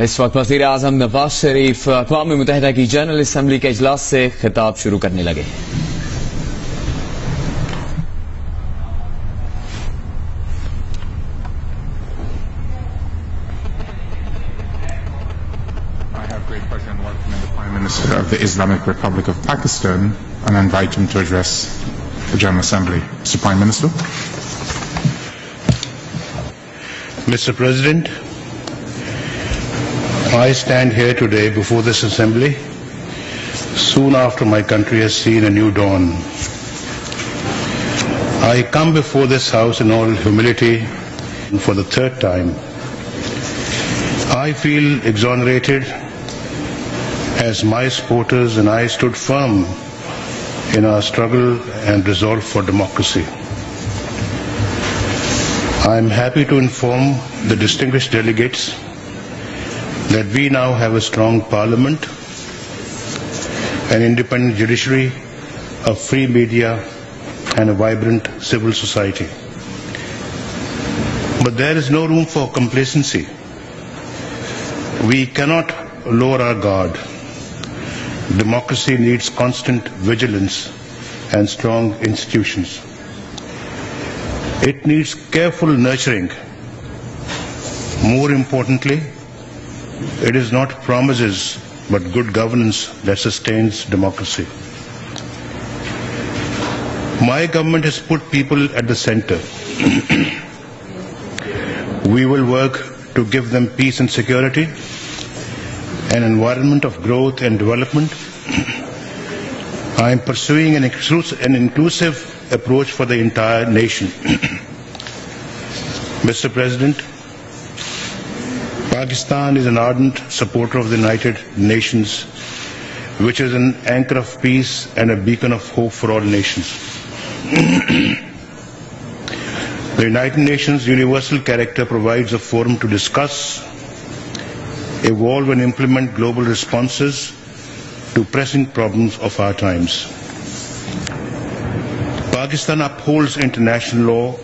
इस वक्त वज़ीर आज़म नवाज शरीफ अक़वाम मुत्तहिदा की जनरल असम्बली के इजलास से खिताब शुरू करने लगे। Minister of the Islamic Republic of Pakistan and invite him to address the General Assembly. Mr. Prime Minister. Mr. President, I stand here today before this Assembly soon after my country has seen a new dawn. I come before this House in all humility for the third time. I feel exonerated as my supporters and I stood firm in our struggle and resolve for democracy. I am happy to inform the distinguished delegates that we now have a strong parliament, an independent judiciary, a free media and a vibrant civil society. But there is no room for complacency. We cannot lower our guard. Democracy needs constant vigilance and strong institutions. It needs careful nurturing. More importantly, it is not promises but good governance that sustains democracy. My government has put people at the center. We will work to give them peace and security, an environment of growth and development. I am pursuing an inclusive approach for the entire nation. Mr. President, Pakistan is an ardent supporter of the United Nations, which is an anchor of peace and a beacon of hope for all nations. The United Nations' universal character provides a forum to discuss, evolve and implement global responses to pressing problems of our times. Pakistan upholds international law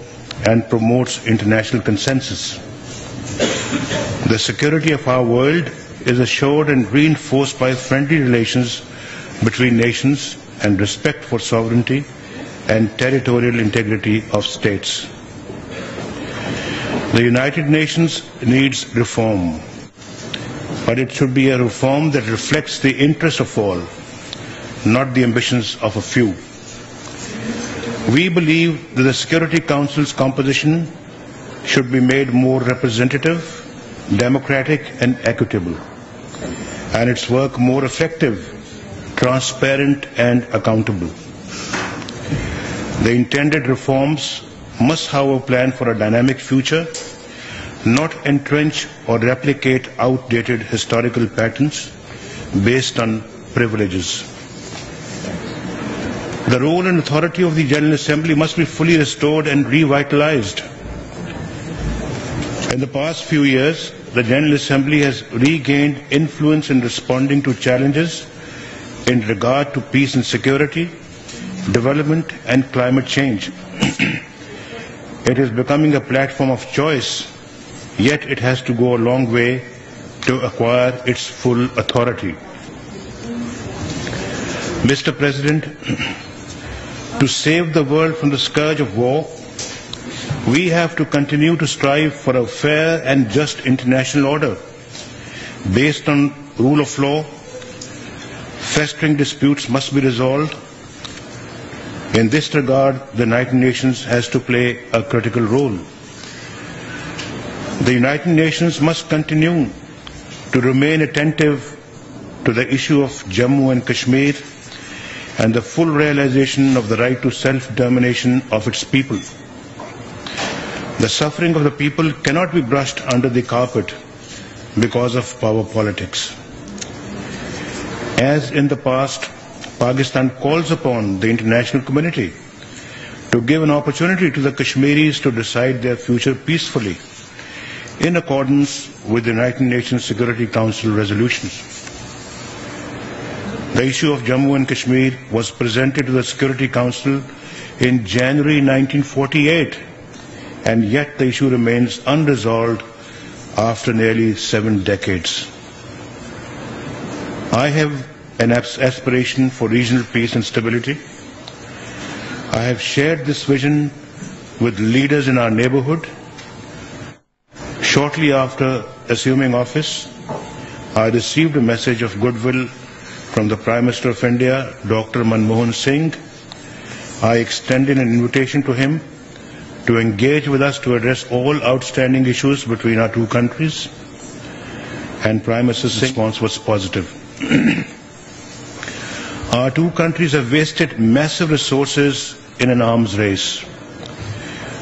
and promotes international consensus. The security of our world is assured and reinforced by friendly relations between nations and respect for sovereignty and territorial integrity of states. The United Nations needs reform, but it should be a reform that reflects the interests of all, not the ambitions of a few. We believe that the Security Council's composition should be made more representative, democratic and equitable, and its work more effective, transparent and accountable. The intended reforms must, however, plan for a dynamic future, not entrench or replicate outdated historical patterns based on privileges. The role and authority of the General Assembly must be fully restored and revitalized. In the past few years, the General Assembly has regained influence in responding to challenges in regard to peace and security, development and climate change. It is becoming a platform of choice, yet it has to go a long way to acquire its full authority. Mr. President, to save the world from the scourge of war, we have to continue to strive for a fair and just international order based on rule of law. Festering disputes must be resolved. In this regard, the United Nations has to play a critical role. The United Nations must continue to remain attentive to the issue of Jammu and Kashmir and the full realization of the right to self-determination of its people. The suffering of the people cannot be brushed under the carpet because of power politics. As in the past, Pakistan calls upon the international community to give an opportunity to the Kashmiris to decide their future peacefully in accordance with the United Nations Security Council resolutions. The issue of Jammu and Kashmir was presented to the Security Council in January 1948 and yet the issue remains unresolved after nearly 7 decades. I have an aspiration for regional peace and stability. I have shared this vision with leaders in our neighborhood. Shortly after assuming office, I received a message of goodwill from the Prime Minister of India, Dr. Manmohan Singh. I extended an invitation to him to engage with us to address all outstanding issues between our two countries, and Prime Minister Singh's response was positive. Our two countries have wasted massive resources in an arms race.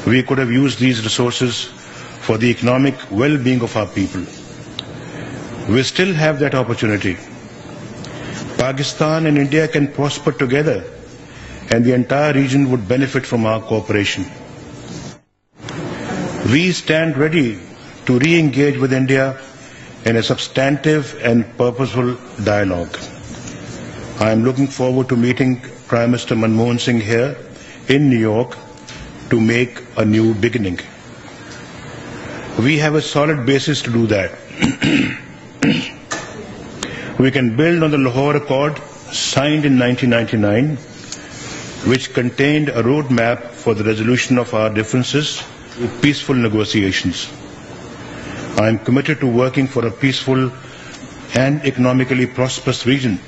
We could have used these resources for the economic well-being of our people. We still have that opportunity. Pakistan and India can prosper together, and the entire region would benefit from our cooperation. We stand ready to re-engage with India in a substantive and purposeful dialogue. I am looking forward to meeting Prime Minister Manmohan Singh here in New York to make a new beginning. We have a solid basis to do that. We can build on the Lahore Accord signed in 1999, which contained a roadmap for the resolution of our differences with peaceful negotiations. I am committed to working for a peaceful and economically prosperous region.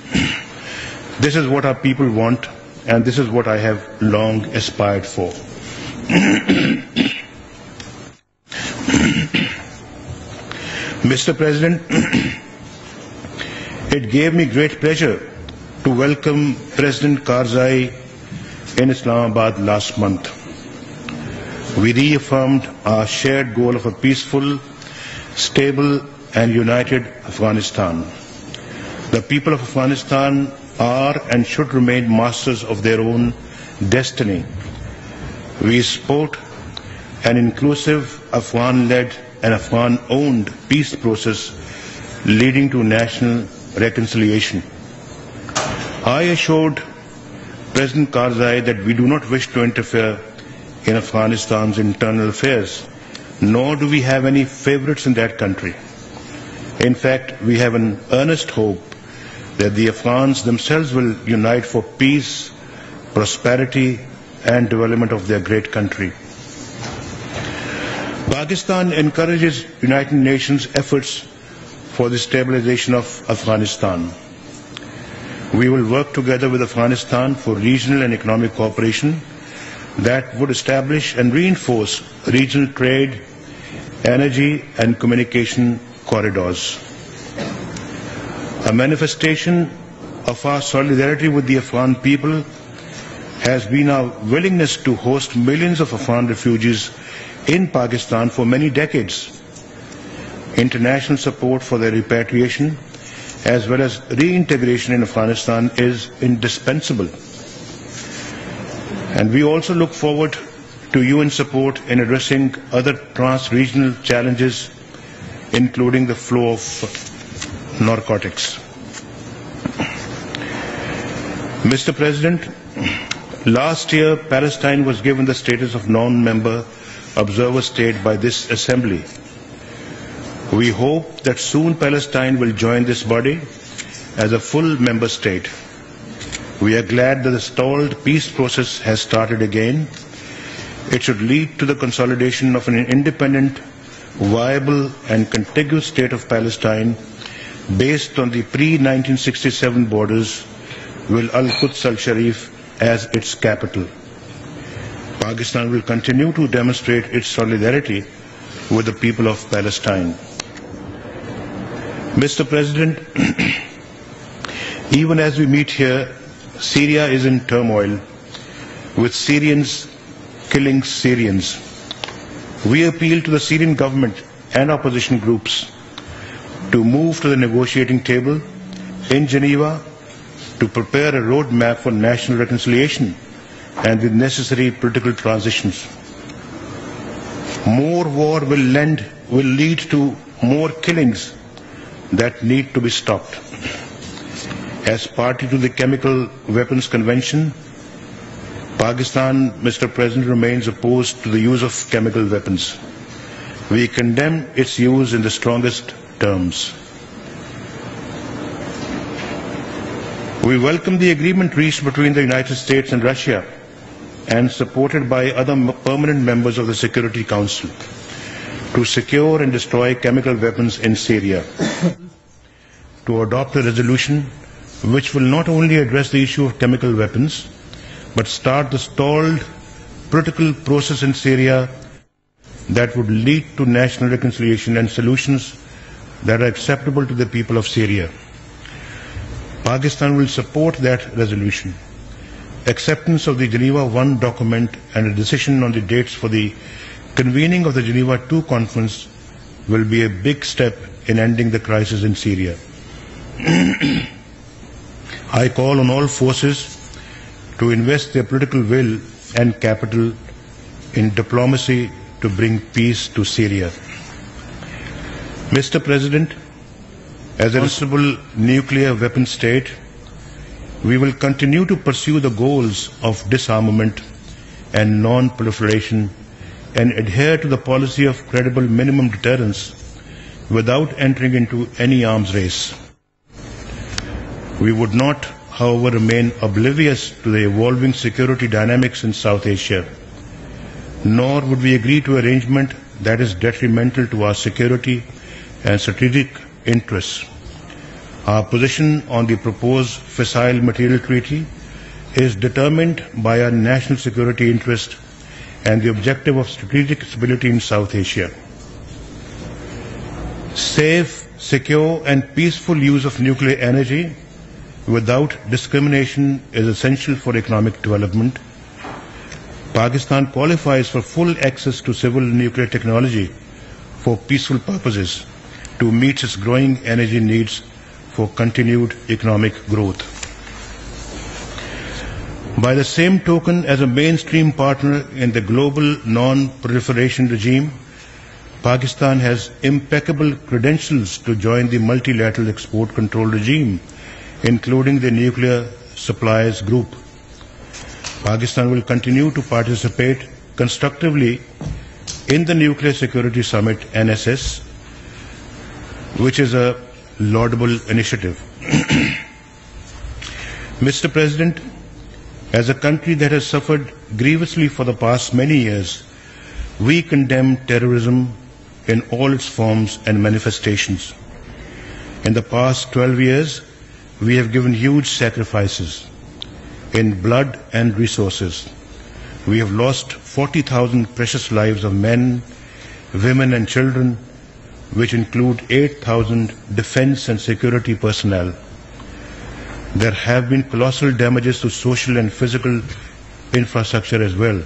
This is what our people want, and this is what I have long aspired for. Mr. President, it gave me great pleasure to welcome President Karzai in Islamabad last month. We reaffirmed our shared goal of a peaceful, stable and united Afghanistan. The people of Afghanistan are and should remain masters of their own destiny. We support an inclusive Afghan-led and Afghan-owned peace process leading to national reconciliation. I assured President Karzai that we do not wish to interfere in Afghanistan's internal affairs, nor do we have any favorites in that country. In fact, we have an earnest hope that the Afghans themselves will unite for peace, prosperity and development of their great country. Pakistan encourages United Nations efforts for the stabilization of Afghanistan. We will work together with Afghanistan for regional and economic cooperation that would establish and reinforce regional trade, energy and communication corridors. A manifestation of our solidarity with the Afghan people has been our willingness to host millions of Afghan refugees in Pakistan for many decades. International support for their repatriation as well as reintegration in Afghanistan is indispensable. And we also look forward to UN support in addressing other trans-regional challenges, including the flow of narcotics. Mr. President, last year Palestine was given the status of non-member observer state by this Assembly. We hope that soon Palestine will join this body as a full member state. We are glad that the stalled peace process has started again. It should lead to the consolidation of an independent, viable and contiguous state of Palestine based on the pre-1967 borders with Al-Quds Al-Sharif as its capital. Pakistan will continue to demonstrate its solidarity with the people of Palestine. Mr. President, even as we meet here, Syria is in turmoil, with Syrians killing Syrians. We appeal to the Syrian government and opposition groups to move to the negotiating table in Geneva to prepare a roadmap for national reconciliation and the necessary political transitions. More war will lead to more killings that need to be stopped. As party to the Chemical Weapons Convention, Pakistan, Mr. President, remains opposed to the use of chemical weapons. We condemn its use in the strongest terms. We welcome the agreement reached between the United States and Russia and supported by other permanent members of the Security Council to secure and destroy chemical weapons in Syria. To adopt a resolution which will not only address the issue of chemical weapons, but start the stalled political process in Syria that would lead to national reconciliation and solutions that are acceptable to the people of Syria. Pakistan will support that resolution. Acceptance of the Geneva I document and a decision on the dates for the convening of the Geneva II conference will be a big step in ending the crisis in Syria. I call on all forces to invest their political will and capital in diplomacy to bring peace to Syria. Mr. President, as a responsible nuclear weapon state, we will continue to pursue the goals of disarmament and non-proliferation and adhere to the policy of credible minimum deterrence without entering into any arms race. We would not, however, remain oblivious to the evolving security dynamics in South Asia, nor would we agree to arrangement that is detrimental to our security and strategic interests. Our position on the proposed fissile material treaty is determined by our national security interest and the objective of strategic stability in South Asia. Safe, secure and peaceful use of nuclear energy without discrimination is essential for economic development. Pakistan qualifies for full access to civil nuclear technology for peaceful purposes to meet its growing energy needs for continued economic growth. By the same token, as a mainstream partner in the global non-proliferation regime, Pakistan has impeccable credentials to join the multilateral export control regime, including the Nuclear Suppliers Group. Pakistan will continue to participate constructively in the Nuclear Security Summit, NSS, which is a laudable initiative. Mr. President, as a country that has suffered grievously for the past many years, we condemn terrorism in all its forms and manifestations. In the past 12 years, we have given huge sacrifices in blood and resources. We have lost 40,000 precious lives of men, women and children, which include 8,000 defense and security personnel. There have been colossal damages to social and physical infrastructure as well.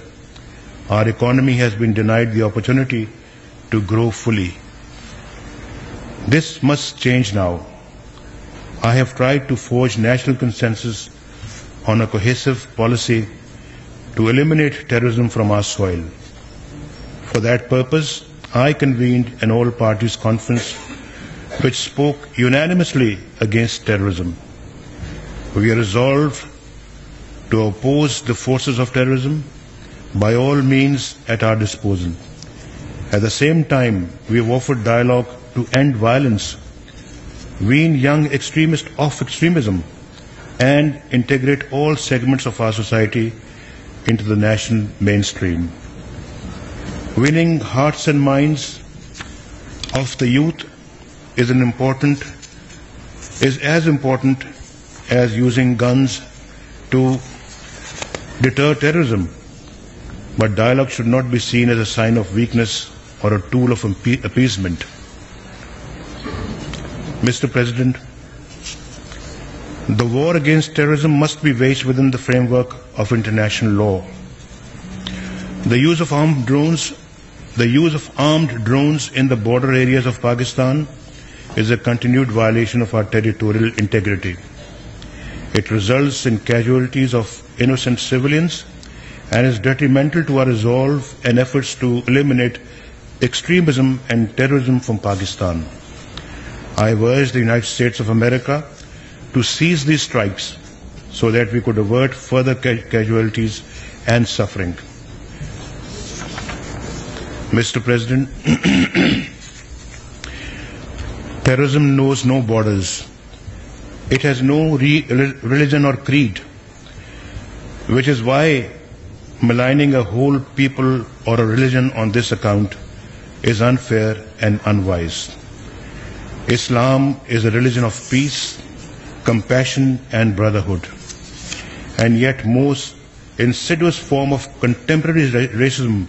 Our economy has been denied the opportunity to grow fully. This must change now. I have tried to forge national consensus on a cohesive policy to eliminate terrorism from our soil. For that purpose, I convened an all-parties conference which spoke unanimously against terrorism. We are resolved to oppose the forces of terrorism by all means at our disposal. At the same time, we have offered dialogue to end violence, wean young extremists off extremism, and integrate all segments of our society into the national mainstream. Winning hearts and minds of the youth is as important as using guns to deter terrorism. But dialogue should not be seen as a sign of weakness or a tool of appeasement. Mr. President, the war against terrorism must be waged within the framework of international law. The use of armed drones in the border areas of Pakistan is a continued violation of our territorial integrity. It results in casualties of innocent civilians and is detrimental to our resolve and efforts to eliminate extremism and terrorism from Pakistan. I have urged the United States of America to cease these strikes so that we could avert further casualties and suffering. Mr. President, terrorism knows no borders. It has no religion or creed, which is why maligning a whole people or a religion on this account is unfair and unwise. Islam is a religion of peace, compassion and brotherhood. And yet most insidious form of contemporary racism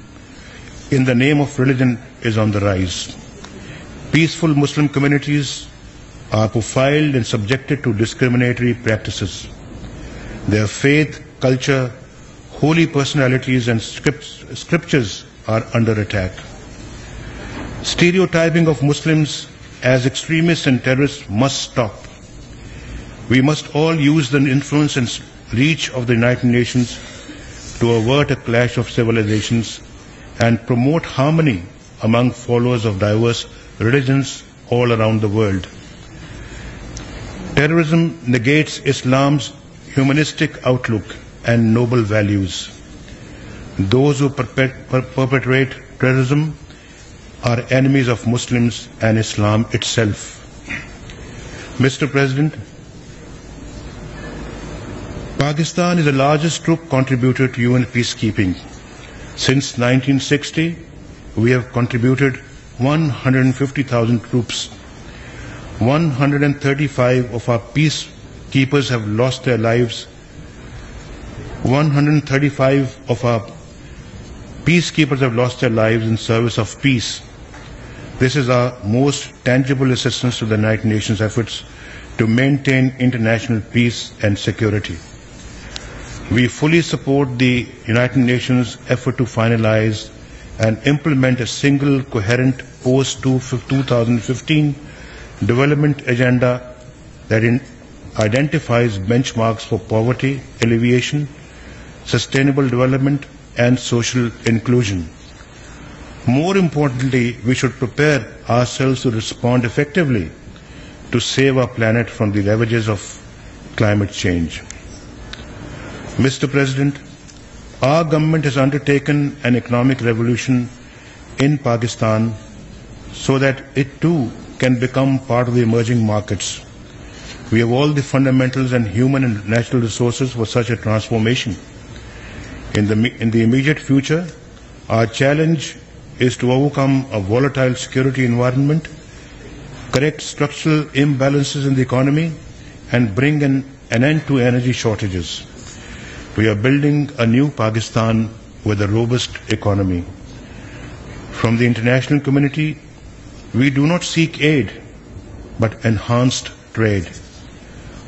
in the name of religion is on the rise. Peaceful Muslim communities are profiled and subjected to discriminatory practices. Their faith, culture, holy personalities and scriptures are under attack. Stereotyping of Muslims as extremists and terrorists must stop. We must all use the influence and reach of the United Nations to avert a clash of civilizations and promote harmony among followers of diverse religions all around the world. Terrorism negates Islam's humanistic outlook and noble values. Those who perpetrate terrorism are enemies of Muslims and Islam itself. Mr. President, Pakistan is the largest troop contributor to UN peacekeeping. Since 1960, we have contributed 150,000 troops. 135 of our peacekeepers have lost their lives. 135 of our peacekeepers have lost their lives in service of peace. This is our most tangible assistance to the United Nations efforts to maintain international peace and security. We fully support the United Nations effort to finalize and implement a single coherent post-2015 development agenda that identifies benchmarks for poverty alleviation, sustainable development and social inclusion. More importantly, we should prepare ourselves to respond effectively to save our planet from the ravages of climate change. Mr. President, our government has undertaken an economic revolution in Pakistan so that it too can become part of the emerging markets. We have all the fundamentals and human and natural resources for such a transformation. In the immediate future, our challenge is to overcome a volatile security environment, correct structural imbalances in the economy, and bring an end to energy shortages. We are building a new Pakistan with a robust economy. From the international community, we do not seek aid, but enhanced trade,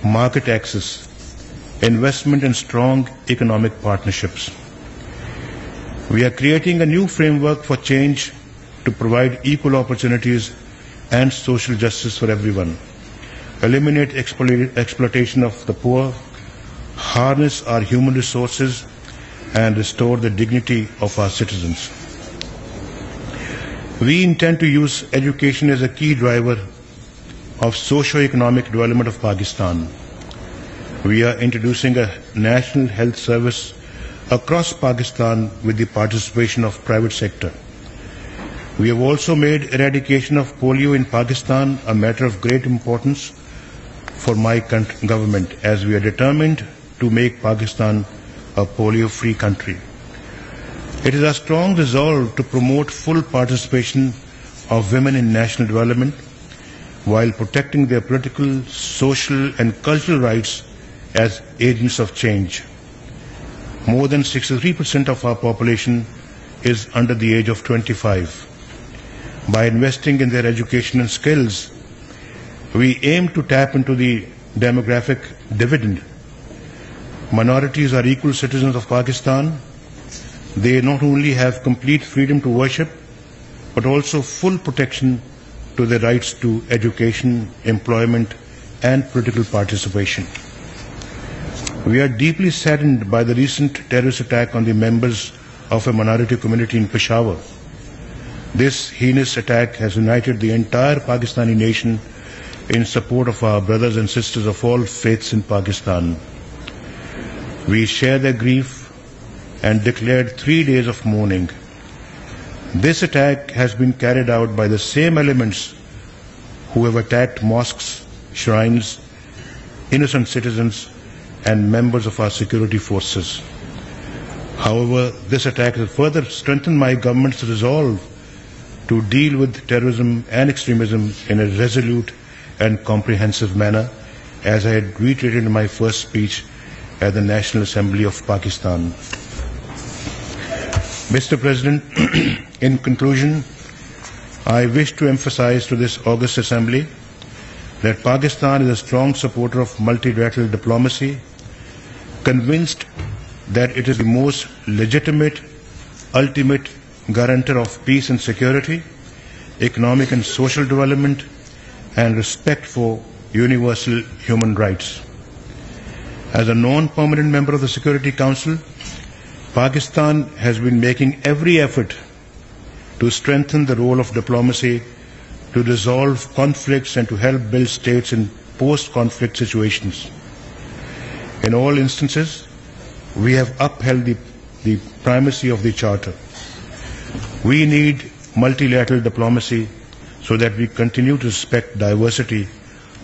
market access, investment and strong economic partnerships. We are creating a new framework for change to provide equal opportunities and social justice for everyone, eliminate exploitation of the poor, harness our human resources, and restore the dignity of our citizens. We intend to use education as a key driver of socio-economic development of Pakistan. We are introducing a national health service across Pakistan with the participation of private sector. We have also made eradication of polio in Pakistan a matter of great importance for my government, as we are determined to make Pakistan a polio-free country. It is our strong resolve to promote full participation of women in national development while protecting their political, social and cultural rights as agents of change. More than 63% of our population is under the age of 25. By investing in their education and skills, we aim to tap into the demographic dividend. Minorities are equal citizens of Pakistan. They not only have complete freedom to worship, but also full protection to their rights to education, employment, and political participation. We are deeply saddened by the recent terrorist attack on the members of a minority community in Peshawar. This heinous attack has united the entire Pakistani nation in support of our brothers and sisters of all faiths in Pakistan. We share their grief and declared 3 days of mourning. This attack has been carried out by the same elements who have attacked mosques, shrines, innocent citizens, and members of our security forces. However, this attack has further strengthened my government's resolve to deal with terrorism and extremism in a resolute and comprehensive manner, as I had reiterated in my first speech at the National Assembly of Pakistan. Mr. President, in conclusion, I wish to emphasize to this august assembly that Pakistan is a strong supporter of multilateral diplomacy, convinced that it is the most legitimate, ultimate guarantor of peace and security, economic and social development, and respect for universal human rights. As a non-permanent member of the Security Council, Pakistan has been making every effort to strengthen the role of diplomacy, to resolve conflicts and to help build states in post-conflict situations. In all instances, we have upheld the primacy of the Charter. We need multilateral diplomacy so that we continue to respect diversity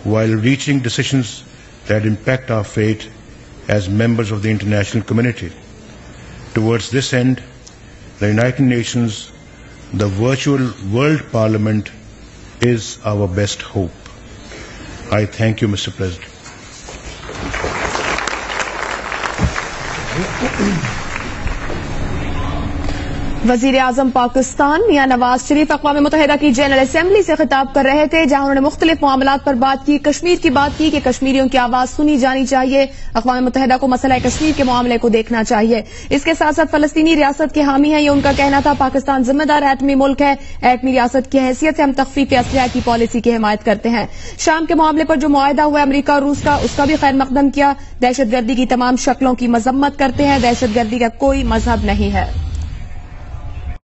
while reaching decisions that impact our fate as members of the international community. Towards this end, the United Nations, the virtual World Parliament, is our best hope. I thank you, Mr. President. वजीर आजम पाकिस्तान मियां नवाज शरीफ अक़वाम मुत्तहिदा की general assembly से खिताब कर रहे थे, जहां उन्होंने मुख्तलिफ मामलात पर बात की, कश्मीर की बात की कि कश्मीरियों की आवाज सुनी जानी चाहिए, अक़वाम मुत्तहिदा को मसला कश्मीर के मामले को देखना चाहिए। इसके साथ साथ फलस्तीनी रियासत के हामी हैं, ये उनका कहना था। पाकिस्तान जिम्मेदार एटमी मुल्क है, एटमी रियासत की हैसियत से हम तख्फीफ असलहा की पॉलिसी की हिमायत करते हैं। शाम के मामले पर जो मुआहदा हुआ अमरीका और रूस का, उसका भी खैर मकदम किया। दहशतगर्दी की तमाम शक्लों की मजम्मत करते हैं, दहशतगर्दी का कोई मजहब नहीं है।